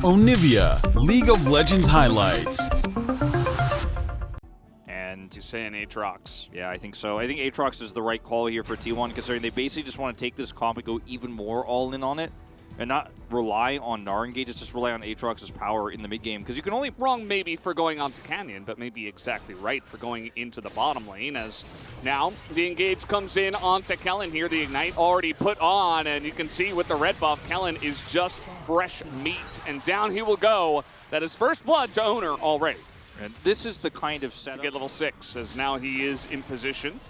Onivia, League of Legends highlights. And to say an Aatrox. Yeah, I think so. I think Aatrox is the right call here for T1, considering they basically just want to take this comp and go even more all in on it. And not rely on Gnar engages, just rely on Aatrox's power in the mid game. Because you can only wrong maybe for going onto Canyon, but maybe exactly right for going into the bottom lane, as now the engage comes in onto Kellen here. The Ignite already put on, and you can see with the red buff, Kellen is just fresh meat. And down he will go. That is first blood to Owner already. And this is the kind of setup to get level 6, as now he is in position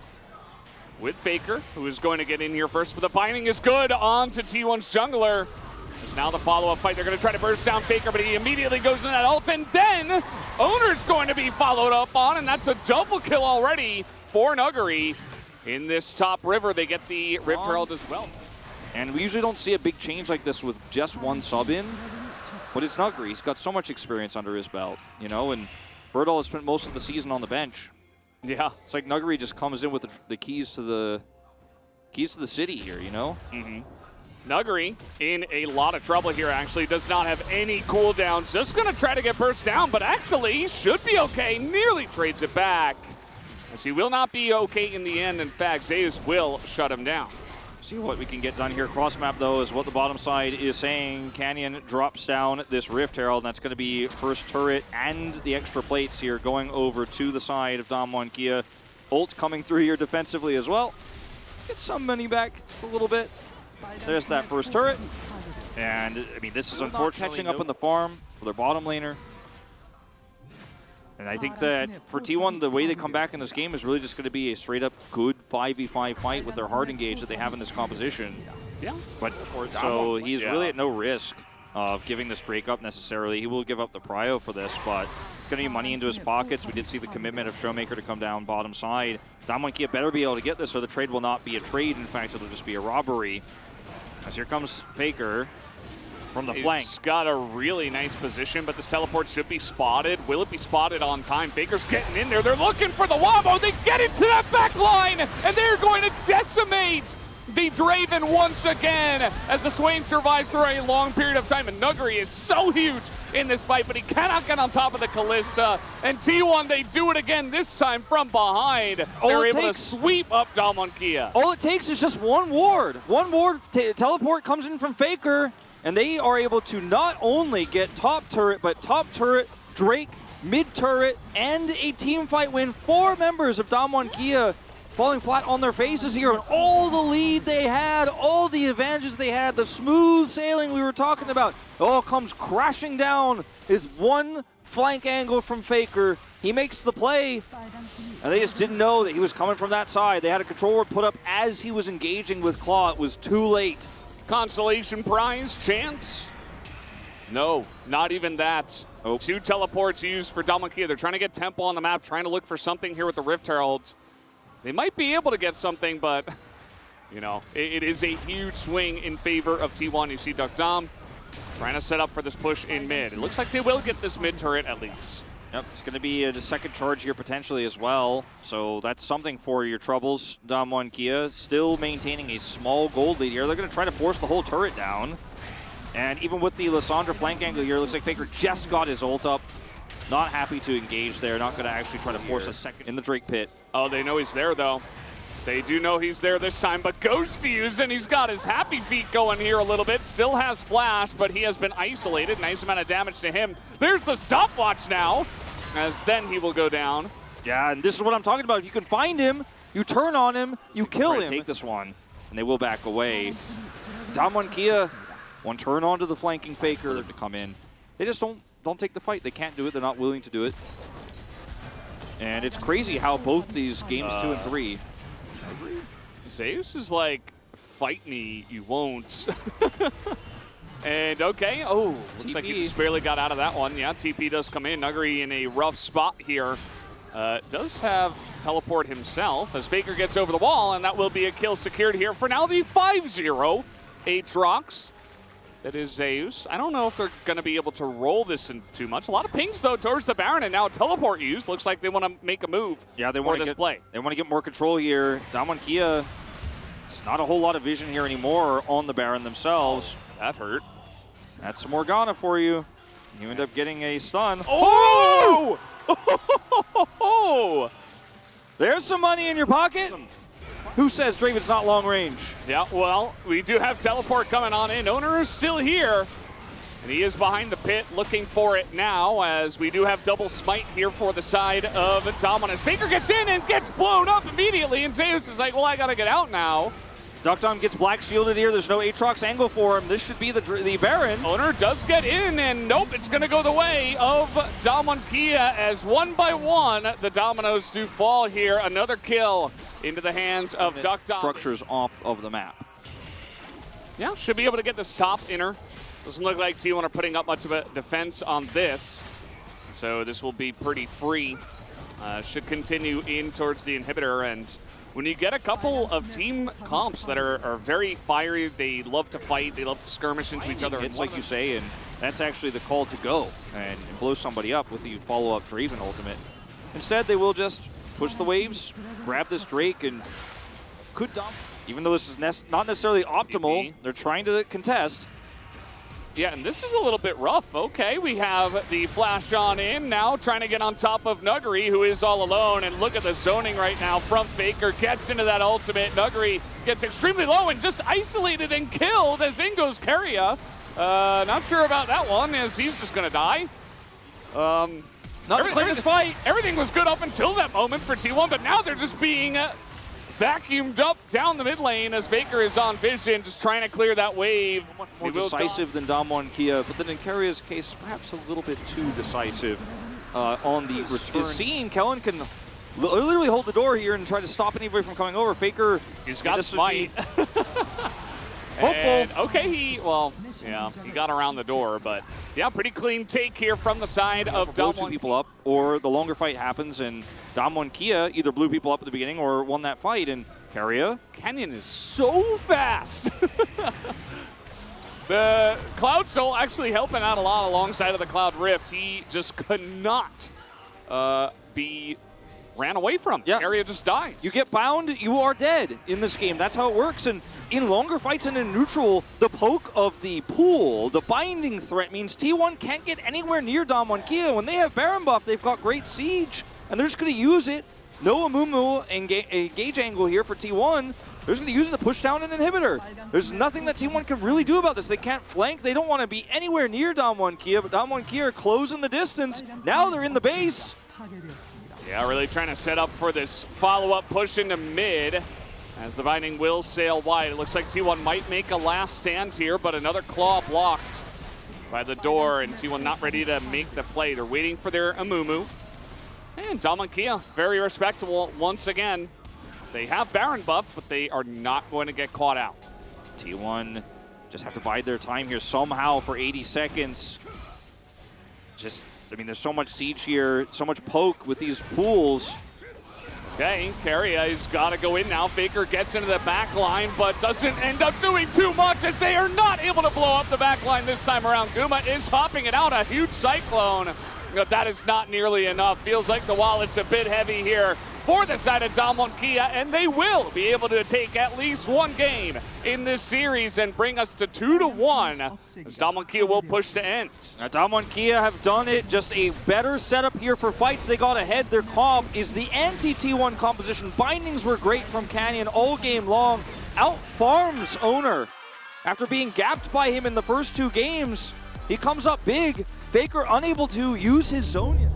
with Faker, who is going to get in here first, but the binding is good on to T1's jungler. As now the follow-up fight, they're going to try to burst down Faker, but he immediately goes in that ult, and then Owner's going to be followed up on, and that's a double kill already for Nuggery. In this top river, they get the Rift Herald as well. And we usually don't see a big change like this with just one sub in, but it's Nuggery. He's got so much experience under his belt, you know, and Birdall has spent most of the season on the bench. Yeah, it's like Nuggery just comes in with the keys to the city here, you know. Nuggery in a lot of trouble here. Actually, does not have any cooldowns. Just gonna try to get burst down, but actually he should be okay. Nearly trades it back, as he will not be okay in the end. In fact, Zeus will shut him down. See what we can get done here. Cross map, though, is what the bottom side is saying. Canyon drops down this Rift Herald, and that's going to be first turret and the extra plates here going over to the side of Damwon Kia. Ult coming through here defensively as well. Get some money back just a little bit. There's that first turret. And, I mean, this is unfortunate catching up on the farm for their bottom laner. And I think that for T1, the way they come back in this game is really just going to be a straight-up good 5v5 fight with their hard engage that they have in this composition. Yeah. But so he's really at no risk of giving this Drake up necessarily. He will give up the prio for this, but it's going to be money into his pockets. We did see the commitment of Showmaker to come down bottom side. Damwon Kia better be able to get this, or the trade will not be a trade. In fact, it'll just be a robbery. As here comes Faker from the flank. He's got a really nice position, but this teleport should be spotted. Will it be spotted on time? Faker's getting in there. They're looking for the wombo. They get into that back line, and they're going to decimate the Draven once again, as the Swain survives through a long period of time. And Nuggery is so huge in this fight, but he cannot get on top of the Kalista. And T1, they do it again, this time from behind. They're able to sweep up Damwon Kia. All it takes is just one ward. One ward teleport comes in from Faker, and they are able to not only get top turret, but top turret, Drake, mid turret, and a team fight win. 4 members of Damwon Kia falling flat on their faces here, and all the lead they had, all the advantages they had, the smooth sailing we were talking about, it all comes crashing down. Is one flank angle from Faker. He makes the play, and they just didn't know that he was coming from that side. They had a control ward put up as he was engaging with Claw. It was too late. Consolation prize chance? No, not even that. 2 teleports used for Damwon Kia. They're trying to get tempo on the map, trying to look for something here with the Rift Heralds. They might be able to get something, but, you know, it is a huge swing in favor of T1. You see Duck Dom trying to set up for this push in mid. It looks like they will get this mid turret at least. Yep, it's going to be a second charge here potentially as well. So that's something for your troubles, Damwon Kia. Still maintaining a small gold lead here. They're going to try to force the whole turret down. And even with the Lissandra flank angle here, it looks like Faker just got his ult up. Not happy to engage there. Not going to actually try to force a second in the Drake pit. Oh, they know he's there, though. They do know he's there this time, but goes to use, and he's got his happy feet going here a little bit. Still has flash, but he has been isolated. Nice amount of damage to him. There's the stopwatch now, as then he will go down. Yeah, and this is what I'm talking about. If you can find him, you turn on him, you kill him. Take this one, and they will back away. Damwon Kia, one turn onto the flanking Faker to come in. They just don't take the fight. They can't do it. They're not willing to do it. And it's crazy how both these games 2 and 3. Zeus is like, fight me, you won't. And okay, looks like he just barely got out of that one. Yeah, TP does come in. Nuggery in a rough spot here. Does have teleport himself as Faker gets over the wall, and that will be a kill secured here for now the 5-0 Aatrox. That is Zeus. I don't know if they're going to be able to roll this in too much. A lot of pings, though, towards the Baron, and now a teleport used. Looks like they want to make a move. Yeah, they want to play. They want to get more control here. Damwon Kia, not a whole lot of vision here anymore on the Baron themselves. That hurt. That's some Morgana for you. You end up getting a stun. Oh! There's some money in your pocket. Who says Draven's not long range? Yeah, well, we do have teleport coming on in. Owner is still here, and he is behind the pit looking for it now, as we do have double smite here for the side of Dominus. Faker gets in and gets blown up immediately, and Zeus is like, well, I gotta get out now. Duckdom gets black shielded here. There's no Aatrox angle for him. This should be the Baron. Owner does get in, and nope, it's going to go the way of Kia, as one by one, the dominoes do fall here. Another kill into the hands of Duckdom. Structures off of the map. Yeah, should be able to get this top inner. Doesn't look like T1 are putting up much of a defense on this, so this will be pretty free. Should continue in towards the inhibitor, and when you get a couple of team comps that are very fiery, they love to fight, they love to skirmish into each other. It's like you say, and that's actually the call to go and blow somebody up with the follow-up Draven ultimate. Instead, they will just push the waves, grab this Drake, and could dump. Even though this is not necessarily optimal, they're trying to contest. Yeah, and this is a little bit rough. Okay, we have the flash on in now, trying to get on top of Nuggery, who is all alone. And look at the zoning right now from Faker. Gets into that ultimate. Nuggery gets extremely low and just isolated and killed as in goes Keria. Not sure about that one, as he's just going to die. Not the cleanest fight. Everything was good up until that moment for T1, but now they're just being vacuumed up down the mid lane as Faker is on vision, just trying to clear that wave. Much more decisive than Kia, but then in Keria's case, perhaps a little bit too decisive on the return. Seeing Kellen can literally hold the door here and try to stop anybody from coming over. Faker, he's got smite. Hopeful. Okay, he got around the door, but yeah, pretty clean take here from the side of Blow two people up, or the longer fight happens and Kia either blew people up at the beginning or won that fight, and Keria. Canyon is so fast. The Cloud Soul actually helping out a lot alongside of the Cloud Rift. He just could not be ran away from. Yeah. Keria just dies. You get bound, you are dead in this game. That's how it works. And in longer fights and in neutral, the poke of the pool, the binding threat means T1 can't get anywhere near Kia. When they have Baron buff, they've got great siege, and they're just going to use it. No Amumu engage angle here for T1. They're just going to use it to push down an inhibitor. There's nothing that T1 can really do about this. They can't flank. They don't want to be anywhere near Kia, but Kia are closing the distance. Now they're in the base. Yeah, really trying to set up for this follow-up push into mid as the Binding will sail wide. It looks like T1 might make a last stand here, but another claw blocked by the door, and T1 not ready to make the play. They're waiting for their Amumu. And Kia, very respectable once again. They have Baron buff, but they are not going to get caught out. T1 just have to bide their time here somehow for 80 seconds. There's so much siege here, so much poke with these pools. Okay, Keria's got to go in now. Faker gets into the back line, but doesn't end up doing too much as they are not able to blow up the back line this time around. Guma is hopping it out, a huge cyclone. But that is not nearly enough. Feels like the wallet's a bit heavy here for the side of Kia, and they will be able to take at least one game in this series and bring us to 2-1 as Kia will push to end. Now Kia have done it, just a better setup here for fights. They got ahead. Their comp is the anti-T1 composition. Bindings were great from Canyon all game long. Out-farms Owner. After being gapped by him in the first two games, he comes up big. Faker unable to use his zone yet.